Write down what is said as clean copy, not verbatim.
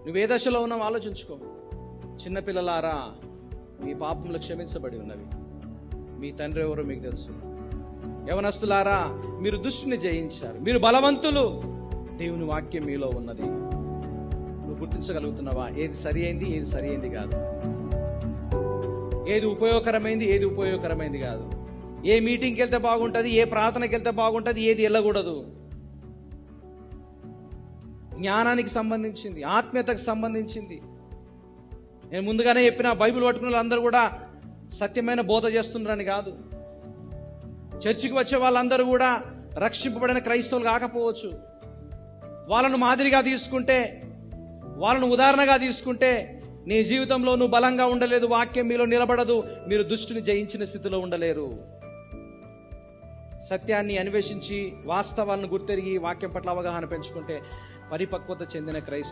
నువ్వే దశలో ఉన్నావు ఆలోచించుకో. చిన్నపిల్లలారా, మీ పాపములు క్షమించబడి ఉన్నవి, మీ తండ్రి ఎవరో మీకు తెలుసు. యవనస్తులారా, మీరు దుష్టుని జయించారు, మీరు బలవంతులు, దేవుని వాక్యం మీలో ఉన్నది. నువ్వు గుర్తించగలుగుతున్నావా? ఏది సరి అయింది, ఏది సరి అయింది కాదు, ఏది ఉపయోగకరమైంది, ఏది ఉపయోగకరమైంది కాదు, ఏ మీటింగ్కి వెళ్తే బాగుంటుంది, ఏ ప్రార్థనకి వెళ్తే బాగుంటుంది, ఏది వెళ్ళకూడదు. జ్ఞానానికి సంబంధించింది, ఆత్మీయతకు సంబంధించింది. నేను ముందుగానే చెప్పిన, బైబిల్ పట్టుకున్న వాళ్ళందరూ కూడా సత్యమైన బోధ చేస్తున్నారని కాదు. చర్చికి వచ్చే వాళ్ళందరూ కూడా రక్షింపబడిన క్రైస్తవులు కాకపోవచ్చు. వాళ్ళను మాదిరిగా తీసుకుంటే, వాళ్ళను ఉదాహరణగా తీసుకుంటే, నీ జీవితంలో నువ్వు బలంగా ఉండలేదు, వాక్యం మీలో నిలబడదు, మీరు దుష్టుని జయించిన స్థితిలో ఉండలేరు. సత్యాన్ని అన్వేషించి వాస్తవాలను గుర్తెరిగి వాక్యం పట్ల అవగాహన పెంచుకుంటే పరిపక్వత చెందిన క్రైస్తవులు